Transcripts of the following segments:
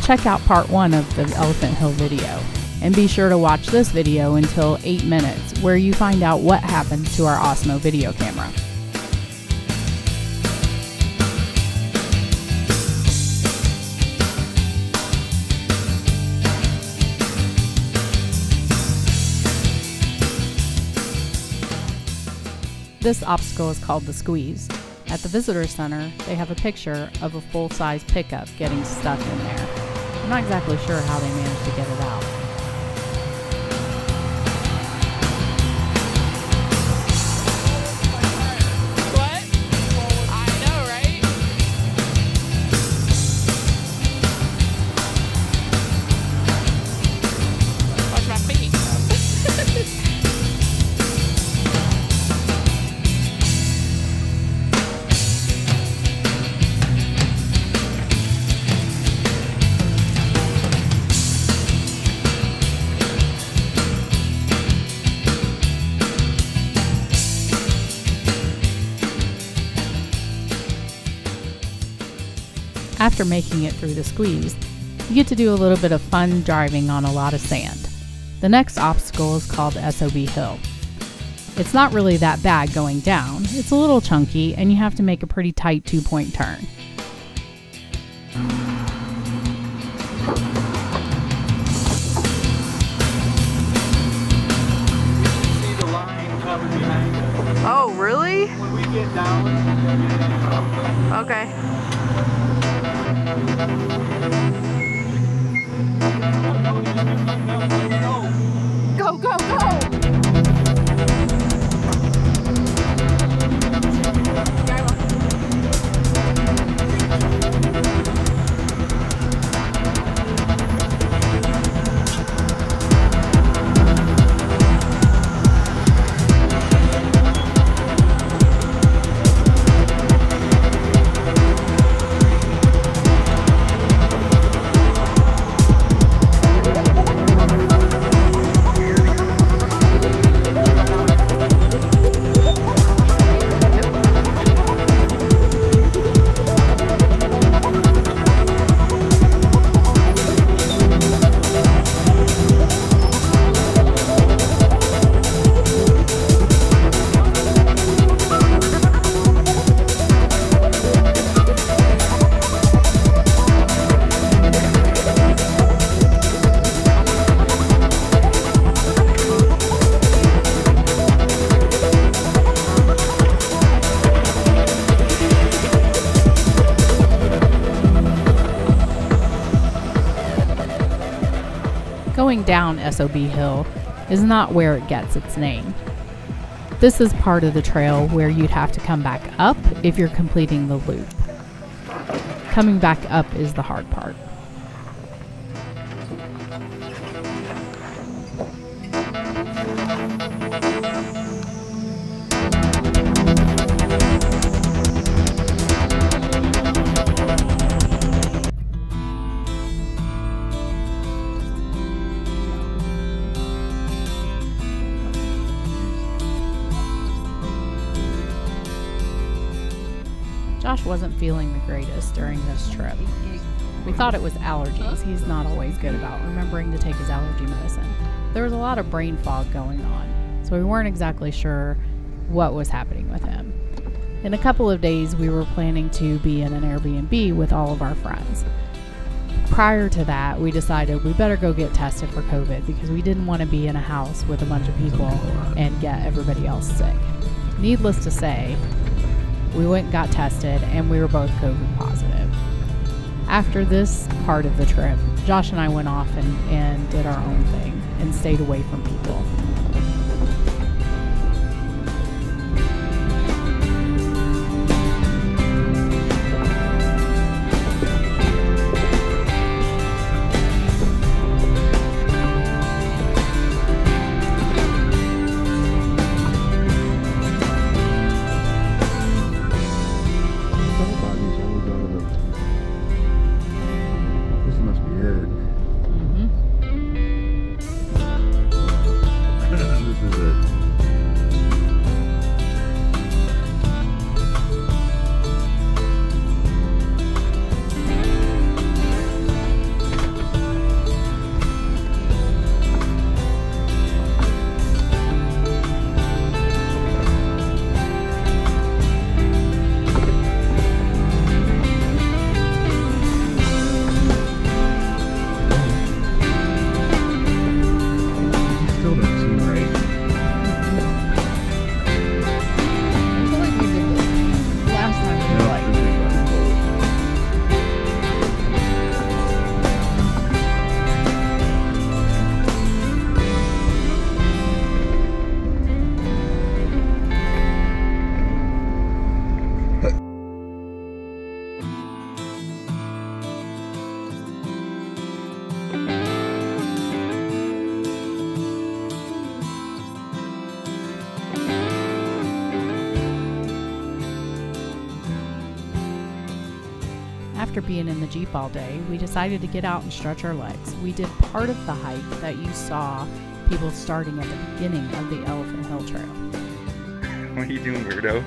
check out part 1 of the Elephant Hill video. And be sure to watch this video until 8 minutes, where you find out what happens to our Osmo video camera. This obstacle is called the squeeze. At the visitor center, they have a picture of a full-size pickup getting stuck in there. I'm not exactly sure how they managed to get it out. What? I know, right? Watch my feet. After making it through the squeeze, you get to do a little bit of fun driving on a lot of sand. The next obstacle is called SOB Hill. It's not really that bad going down, it's a little chunky and you have to make a pretty tight 2-point turn. See the line coming behind us. Oh, really? When we get down, Okay. Go, go, go! Going down SOB Hill is not where it gets its name. This is part of the trail where you'd have to come back up if you're completing the loop. Coming back up is the hard part. Josh wasn't feeling the greatest during this trip. We thought it was allergies. He's not always good about remembering to take his allergy medicine. There was a lot of brain fog going on, so we weren't exactly sure what was happening with him. In a couple of days, we were planning to be in an Airbnb with all of our friends. Prior to that, we decided we better go get tested for COVID because we didn't want to be in a house with a bunch of people and get everybody else sick. Needless to say, we went and got tested and we were both COVID positive. After this part of the trip, Josh and I went off and did our own thing and stayed away from people. After being in the Jeep all day, we decided to get out and stretch our legs. We did part of the hike that you saw people starting at the beginning of the Elephant Hill Trail. What are you doing, weirdo?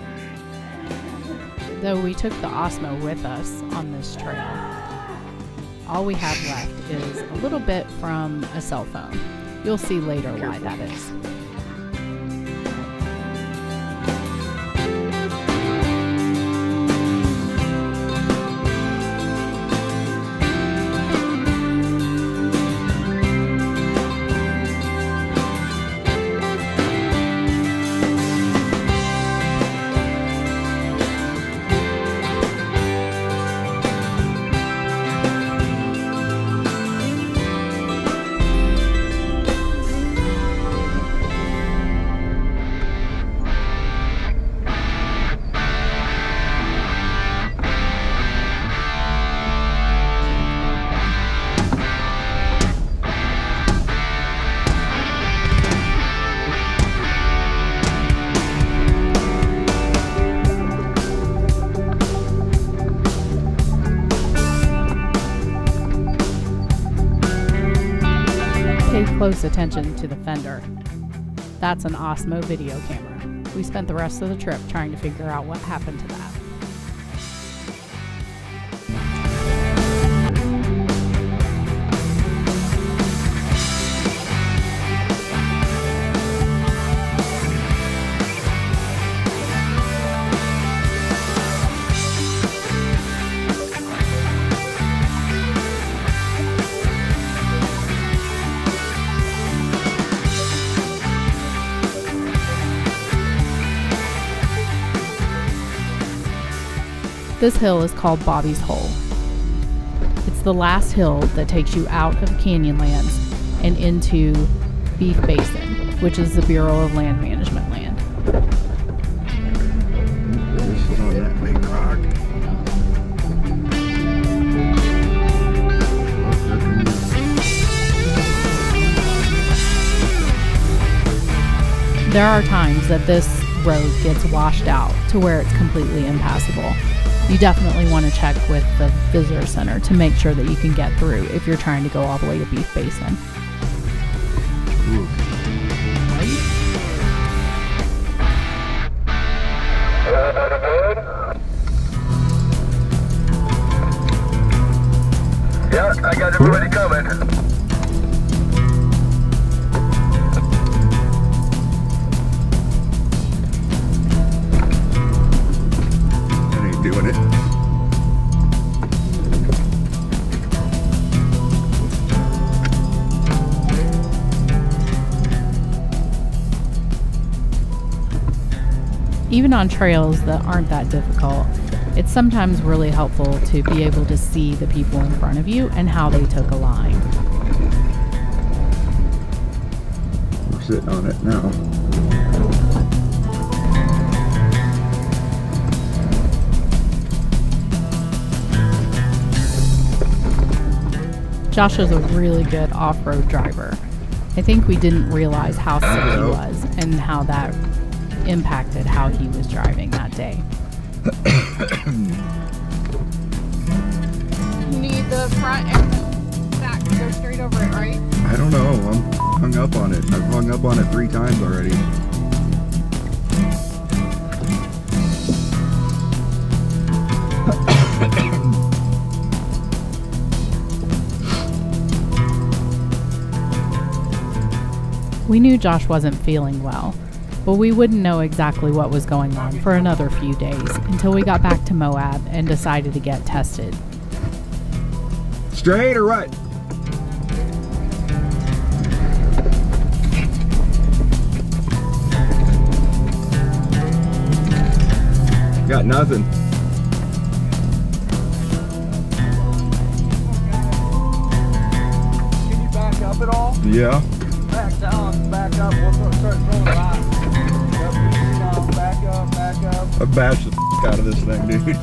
Though we took the Osmo with us on this trail, all we have left is a little bit from a cell phone. You'll see later why that is. Pay close attention to the fender. That's an Osmo video camera. We spent the rest of the trip trying to figure out what happened to that. This hill is called Bobby's Hole. It's the last hill that takes you out of Canyonlands and into Beef Basin, which is the Bureau of Land Management land. This is on that big rock. There are times that this road gets washed out to where it's completely impassable. You definitely want to check with the visitor center to make sure that you can get through if you're trying to go all the way to Beef Basin. Ooh. Yeah, I got everybody coming. Doing it. Even on trails that aren't that difficult, it's sometimes really helpful to be able to see the people in front of you and how they took a line. We're sitting on it now. Josh is a really good off-road driver. I think we didn't realize how sick he was and how that impacted how he was driving that day. You need the front and back to go straight over it, right? I don't know. I'm hung up on it. I've hung up on it 3 times already. We knew Josh wasn't feeling well, but we wouldn't know exactly what was going on for another few days until we got back to Moab and decided to get tested. Straight or what? Got nothing. Can you back up at all? Yeah. Back down, back up. We'll start throwing it out. Yep, easy now. Back up, back up. I bashed the out of this thing, dude.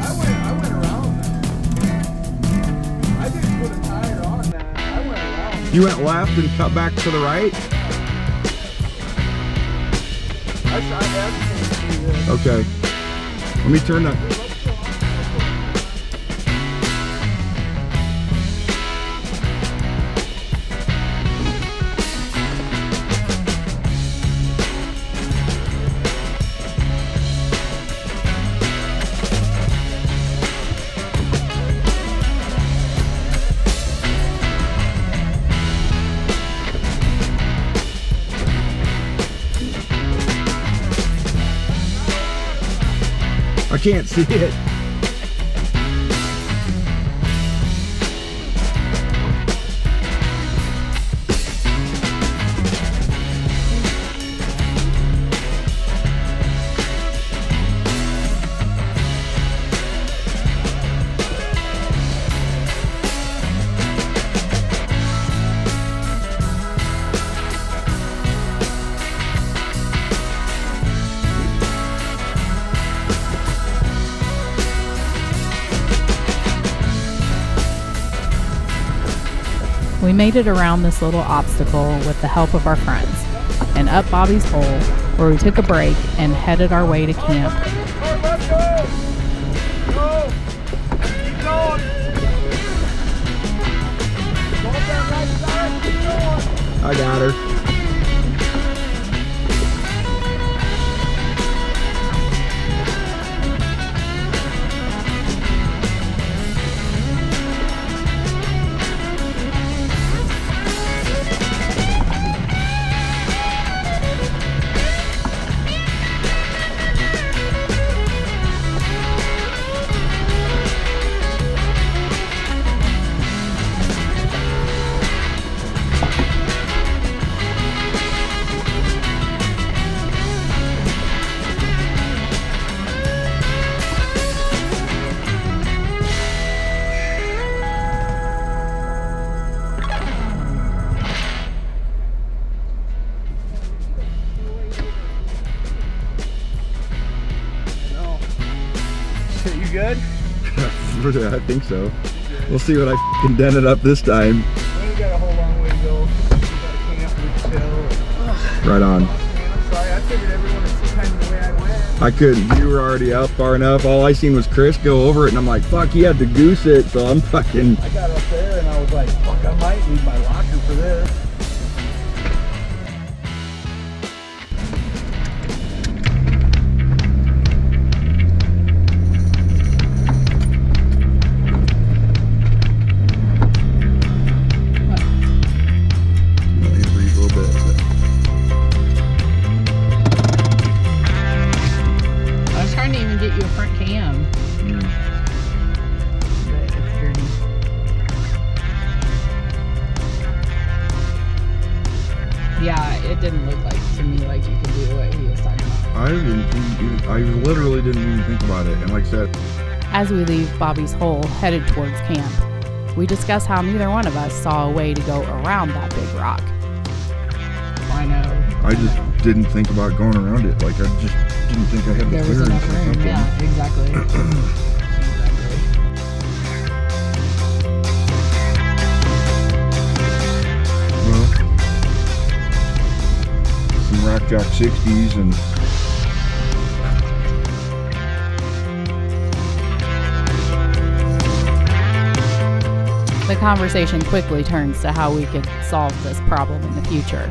I You went left and cut back to the right? Okay. Let me turn that. I can't see it. We made it around this little obstacle with the help of our friends and up Bobby's Hole, where we took a break and headed our way to camp. Let's go! Go! Keep going! Go up that right side, keep going! I got her. You good? I think so. We'll see what I f***ing dented up this time. We got a whole long way to go. We got a camp, we chill. Right on. Man, I'm sorry. I figured everyone would see kind of the way I went. I couldn't. You were already out far enough. All I seen was Chris go over it, and I'm like, fuck, he had to goose it, so I'm fucking... I got up there and I was like, fuck, I might need my locker for this. Yeah, it didn't look like to me like you could do what he was talking about. I literally didn't even think about it. And like I said, as we leave Bobby's Hole headed towards camp, we discuss how neither one of us saw a way to go around that big rock. I know. I just didn't think about going around it. Like, I just didn't think I had the There was clearance enough or room. something. Yeah, exactly. Rock Jock 60s and the conversation quickly turns to how we could solve this problem in the future.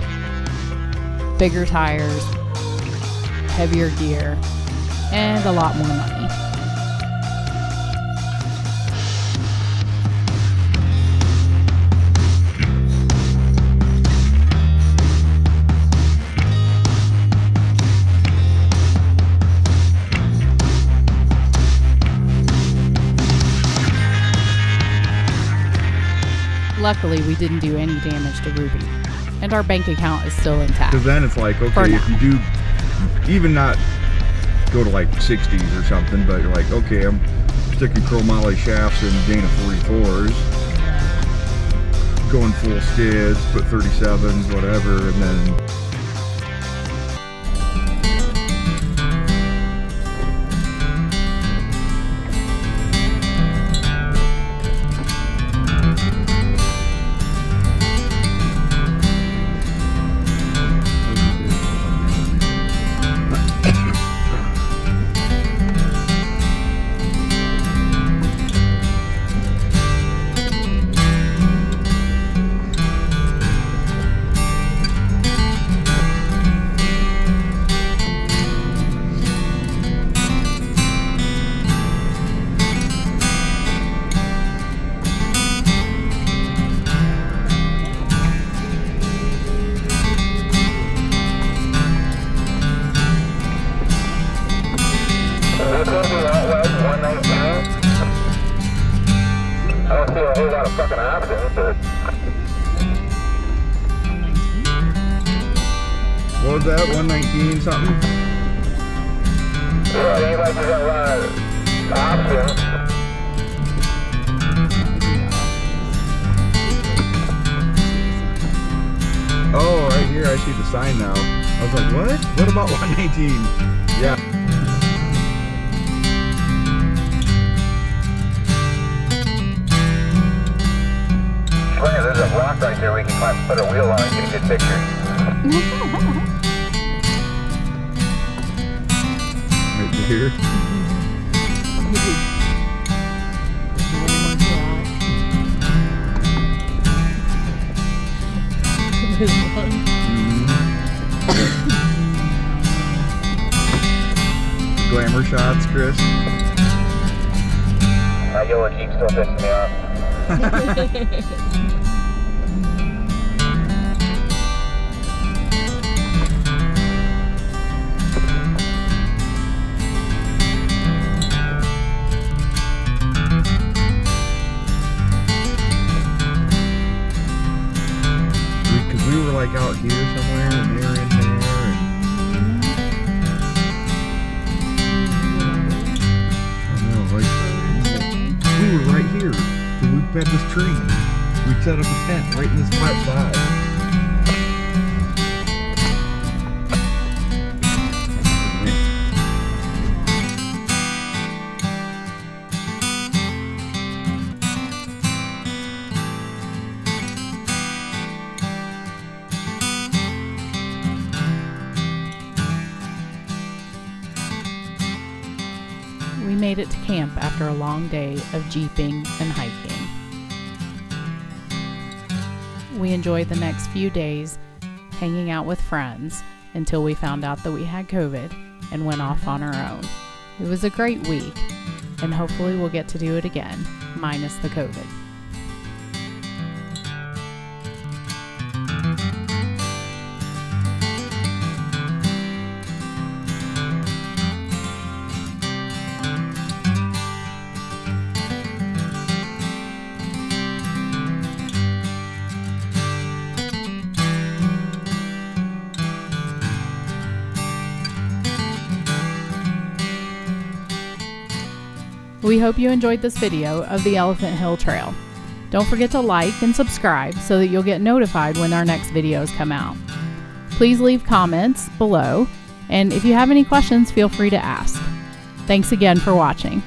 Bigger tires, heavier gear, and a lot more money. Luckily, we didn't do any damage to Ruby, and our bank account is still intact. because then it's like, okay, if you do even not go to like 60s or something, but you're like, okay, I'm sticking chromoly shafts in Dana 44s, going full skids, put 37s, whatever, and then What was that? 119 something? Yeah, he might have got a lot of options. Oh, right here I see the sign now. I was like, what? What about 119? Yeah. There's a rock right there we can climb, put a wheel on and get a good picture. Right here. Glamour shots, Chris. That yellow Jeep still pisses me off. Because we were like out here somewhere and they were in there. We were right here. We fed this tree. We set up a tent right in this flat side. We made it to camp after a long day of jeeping and hiking. We enjoyed the next few days hanging out with friends until we found out that we had COVID and went off on our own. It was a great week, and hopefully we'll get to do it again, minus the COVID. We hope you enjoyed this video of the Elephant Hill Trail. Don't forget to like and subscribe so that you'll get notified when our next videos come out. Please leave comments below, and if you have any questions, feel free to ask. Thanks again for watching.